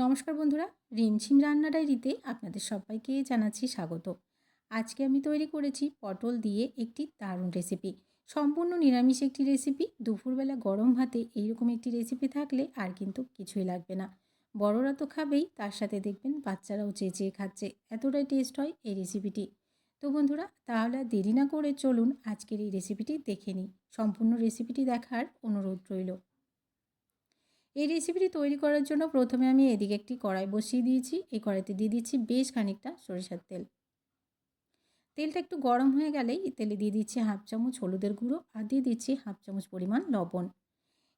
নমস্কার বন্ধুরা, রিমঝিম রান্না ডায়েরিতে আপনাদের সবাইকে জানাচ্ছি স্বাগত। আজকে আমি তৈরি করেছি পটল দিয়ে একটি দারুণ রেসিপি। সম্পূর্ণ নিরামিষ একটি রেসিপি। দুপুরবেলা গরম ভাতে এইরকম একটি রেসিপি থাকলে আর কিন্তু কিছুই লাগবে না। বড়রা তো খাবেই, তার সাথে দেখবেন বাচ্চারাও চেয়ে খাচ্ছে, এতটাই টেস্ট হয় এই রেসিপিটি। তো বন্ধুরা, তাহলে আর দেরি না করে চলুন আজকের এই রেসিপিটি দেখে নিই। সম্পূর্ণ রেসিপিটি দেখার অনুরোধ রইল। এই রেসিপিটি তৈরি করার জন্য প্রথমে আমি এদিকে একটি কড়াই বসিয়ে দিয়েছি। এই কড়াইতে দিয়ে দিচ্ছি বেশ খানিকটা সরিষার তেল। তেলটা একটু গরম হয়ে গেলেই এই তেলে দিয়ে দিচ্ছি হাফ চামচ হলুদের গুঁড়ো আর দিয়ে দিচ্ছি হাফ চামচ পরিমাণ লবণ।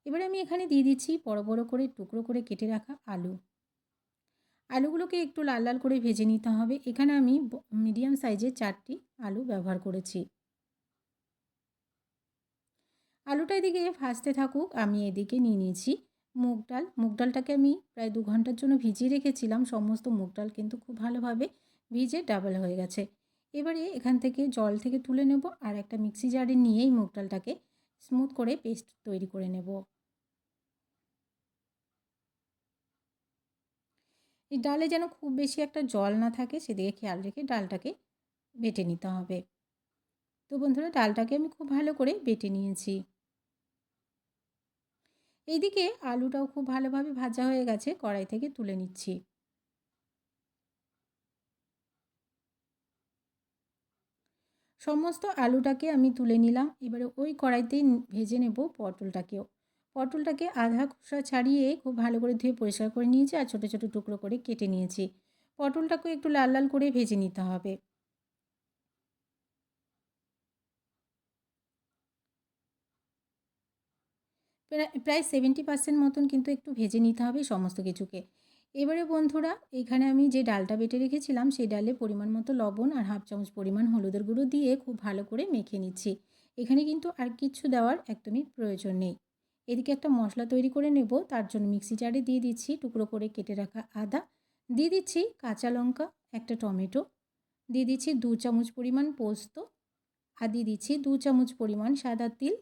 এবারে আমি এখানে দিয়ে দিচ্ছি বড় বড় করে টুকরো করে কেটে রাখা আলু। আলুগুলোকে একটু লাল লাল করে ভেজে নিতে হবে। এখানে আমি মিডিয়াম সাইজের 4টি আলু ব্যবহার করেছি। আলুটা এদিকে ভাজতে থাকুক, আমি এদিকে নিয়ে নিয়েছি মুগ ডাল। মুগ ডালটাকে আমি প্রায় 2 ঘন্টার জন্য ভিজিয়ে রেখেছিলাম। সমস্ত মুগ ডাল কিন্তু খুব ভালোভাবে ভিজে ডাবল হয়ে গেছে। এবারে এখান থেকে জল থেকে তুলে নেব আর একটা মিক্সি জারে নিয়েই মুগ ডালটাকে স্মুথ করে পেস্ট তৈরি করে নেব। এই ডালে যেন খুব বেশি একটা জল না থাকে সেদিকে খেয়াল রেখে ডালটাকে বেটে নিতে হবে। তো বন্ধুরা, ডালটাকে আমি খুব ভালো করে বেটে নিয়েছি। এইদিকে আলুটাও খুব ভালোভাবে ভাজা হয়ে গেছে, কড়াই থেকে তুলে নিচ্ছি। সমস্ত আলুটাকে আমি তুলে নিলাম। এবারে ওই কড়াইতেই ভেজে নেব পটলটাকেও। পটলটাকে আধা খোসা ছাড়িয়ে খুব ভালো করে ধুয়ে পরিষ্কার করে নিয়েছি আর ছোটো ছোটো টুকরো করে কেটে নিয়েছি। পটলটাকে একটু লাল লাল করে ভেজে নিতে হবে। প্রায় 70% মতন কিন্তু একটু ভেজে নিতে হবে সমস্ত কিছুকে। এবারে বন্ধুরা, এখানে আমি যে ডালটা বেটে রেখেছিলাম সেই ডালে পরিমাণ মতো লবণ আর হাফ চামচ পরিমাণ হলুদের গুঁড়ো দিয়ে খুব ভালো করে মেখে নিচ্ছি। এখানে কিন্তু আর কিচ্ছু দেওয়ার একদমই প্রয়োজন নেই। এদিকে একটা মশলা তৈরি করে নেব, তার জন্য মিক্সি জারে দিয়ে দিচ্ছি টুকরো করে কেটে রাখা আদা, দিয়ে দিচ্ছি কাঁচা লঙ্কা, একটা টমেটো, দিয়ে দিচ্ছি 2 চামচ পরিমাণ পোস্ত, আর দিয়ে দিচ্ছি 2 চামচ পরিমাণ সাদা তিল,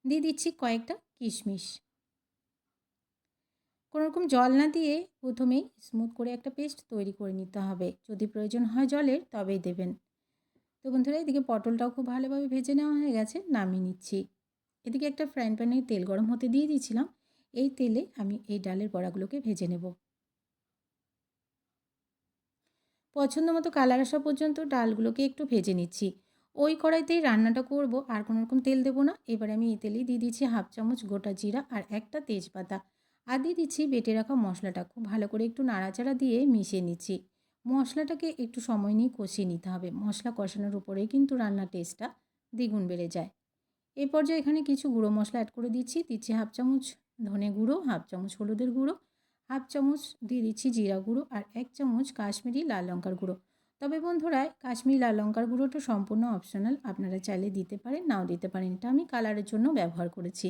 দিয়ে দিচ্ছি কয়েকটা কিশমিশ। কোনোরকম জল না দিয়ে প্রথমেই স্মুথ করে একটা পেস্ট তৈরি করে নিতে হবে। যদি প্রয়োজন হয় জলের তবেই দেবেন। তো বন্ধুরা, এদিকে পটলটাও খুব ভালোভাবে ভেজে নেওয়া হয়ে গেছে, নামিয়ে নিচ্ছি। এদিকে একটা ফ্রাইং প্যানে তেল গরম হতে দিয়ে দিয়েছিলাম। এই তেলে আমি এই ডালের বড়াগুলোকে ভেজে নেব। পছন্দ মতো কালার আসা পর্যন্ত ডালগুলোকে একটু ভেজে নিচ্ছি। ওই কড়াইতেই রান্নাটা করব, আর কোনো রকম তেল দেবো না। এবারে আমি এই তেলেই দিয়ে দিচ্ছি হাফ চামচ গোটা জিরা আর একটা তেজপাতা, আর দিয়ে দিচ্ছি বেটে রাখা মশলাটা। খুব ভালো করে একটু নাড়াচাড়া দিয়ে মিশিয়ে নিচ্ছি। মশলাটাকে একটু সময় নিয়ে কষিয়ে নিতে হবে। মশলা কষানোর উপরেই কিন্তু রান্নার টেস্টটা দ্বিগুণ বেড়ে যায়। এই পর্যায়ে এখানে কিছু গুঁড়ো মশলা অ্যাড করে দিচ্ছি হাফ চামচ ধনে গুঁড়ো, হাফ চামচ হলুদের গুঁড়ো, হাফ চামচ দিয়ে দিচ্ছি জিরা গুঁড়ো আর 1 চামচ কাশ্মীরি লাল লঙ্কার গুঁড়ো। তবে বন্ধুরা, কাশ্মীরি লাল লঙ্কার গুঁড়োটা সম্পূর্ণ অপশনাল, আপনারা চাইলে দিতে পারেন, নাও দিতে পারেন। এটা আমি কালারের জন্য ব্যবহার করেছি।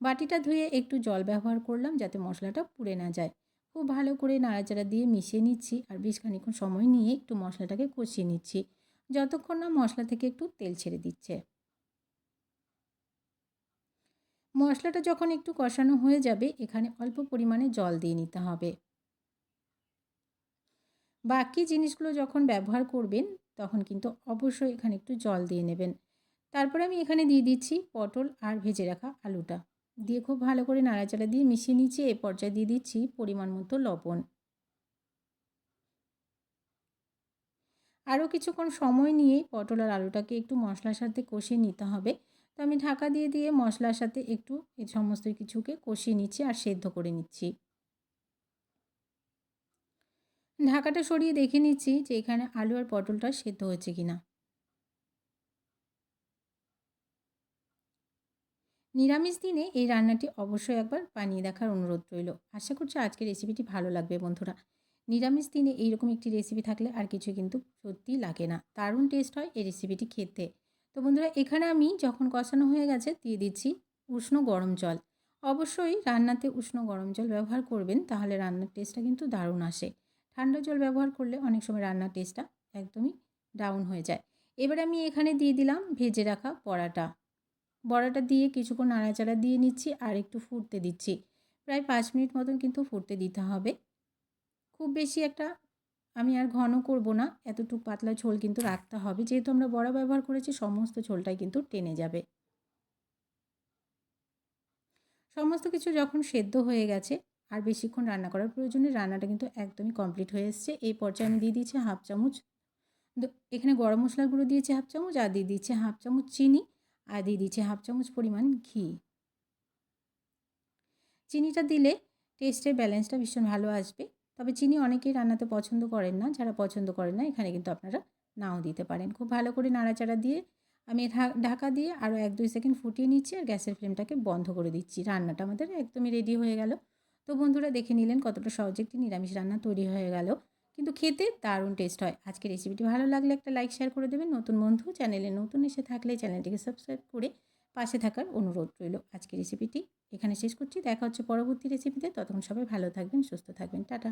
বাটিটা ধুয়ে একটু জল ব্যবহার করলাম যাতে মশলাটা পুড়ে না যায়। খুব ভালো করে নাড়াচাড়া দিয়ে মিশিয়ে নিচ্ছি আর বেশ খানিকক্ষণ সময় নিয়ে একটু মশলাটাকে কষিয়ে নিচ্ছি, যতক্ষণ না মশলা থেকে একটু তেল ছেড়ে দিচ্ছে। মশলাটা যখন একটু কষানো হয়ে যাবে, এখানে অল্প পরিমাণে জল দিয়ে নিতে হবে। বাকি জিনিসগুলো যখন ব্যবহার করবেন তখন কিন্তু অবশ্যই এখানে একটু জল দিয়ে নেবেন। তারপরে আমি এখানে দিয়ে দিচ্ছি পটল আর ভেজে রাখা আলুটা, দিয়ে খুব ভালো করে নাড়াচাড়া দিয়ে মিশিয়ে নিচ্ছি। এ পর্যায়ে দিয়ে দিচ্ছি পরিমাণ মতো লবণ। আরও কিছুক্ষণ সময় নিয়ে পটল আর আলুটাকে একটু মশলার সাথে কষিয়ে নিতে হবে। তো আমি ঢাকা দিয়ে দিয়ে মশলার সাথে একটু এই সমস্ত কিছুকে কষিয়ে নিচ্ছি আর সেদ্ধ করে নিচ্ছি। ঢাকাটা সরিয়ে দেখে নিচ্ছি যে এখানে আলু আর পটলটা সেদ্ধ হয়েছে কিনা। নিরামিষ দিনে এই রান্নাটি অবশ্যই একবার বানিয়ে দেখার অনুরোধ রইল। আশা করছি আজকের রেসিপিটি ভালো লাগবে বন্ধুরা। নিরামিষ দিনে এইরকম একটি রেসিপি থাকলে আর কিছু কিন্তু সত্যিই লাগে না। দারুণ টেস্ট হয় এই রেসিপিটি খেতে। তো বন্ধুরা, এখানে আমি যখন কষানো হয়ে গেছে দিয়ে দিচ্ছি উষ্ণ গরম জল। অবশ্যই রান্নাতে উষ্ণ গরম জল ব্যবহার করবেন, তাহলে রান্নার টেস্টটা কিন্তু দারুণ আসে। ঠান্ডা জল ব্যবহার করলে অনেক সময় রান্নার টেস্টটা একদমই ডাউন হয়ে যায়। এবারে আমি এখানে দিয়ে দিলাম ভেজে রাখা বড়াটা। বড়াটা দিয়ে কিছুক্ষণ নাড়াচাড়া দিয়ে নিচ্ছি আর একটু ফুটতে দিচ্ছি। প্রায় 5 মিনিট মতন কিন্তু ফুটতে দিতে হবে। খুব বেশি একটা আমি আর ঘন করব না, এতটুকু পাতলা ঝোল কিন্তু রাখতে হবে। যেহেতু আমরা বড়া ব্যবহার করেছি, সমস্ত ঝোলটাই কিন্তু টেনে যাবে। সমস্ত কিছু যখন সেদ্ধ হয়ে গেছে, আর বেশিক্ষণ রান্না করার প্রয়োজন নেই, রান্নাটা কিন্তু একদমই কমপ্লিট হয়ে এসছে। এই পর্যায়ে আমি দিয়ে দিয়েছি হাফ চামচ এখানে গরম মশলার গুঁড়ো দিয়েছি হাফ চামচ, আর দিয়ে দিচ্ছি হাফ চামচ চিনি, আর দিয়ে দিচ্ছি হাফ চামচ পরিমাণ ঘি। চিনিটা দিলে টেস্টের ব্যালেন্সটা ভীষণ ভালো আসবে। তবে চিনি অনেকেই রান্নাতে পছন্দ করেন না, যারা পছন্দ করেন না এখানে কিন্তু আপনারা নাও দিতে পারেন। খুব ভালো করে নাড়াচাড়া দিয়ে আমি ঢাকা দিয়ে আরও 1-2 সেকেন্ড ফুটিয়ে নিচ্ছি, আর গ্যাসের ফ্লেমটাকে বন্ধ করে দিচ্ছি। রান্নাটা আমাদের একদমই রেডি হয়ে গেল। তো বন্ধুরা, দেখে নিলেন কতটা সহজে একটি নিরামিষ রান্না তৈরি হয়ে গেল, কিন্তু খেতে দারুণ টেস্ট হয়। আজকের রেসিপিটি ভালো লাগলে একটা লাইক শেয়ার করে দেবেন। নতুন বন্ধু চ্যানেলে নতুন এসে থাকলে চ্যানেলটিকে সাবস্ক্রাইব করে পাশে থাকার অনুরোধ রইল। আজকের রেসিপিটি এখানে শেষ করছি। দেখা হচ্ছে পরবর্তী রেসিপিতে। ততক্ষণ সবাই ভালো থাকবেন, সুস্থ থাকবেন। টাটা।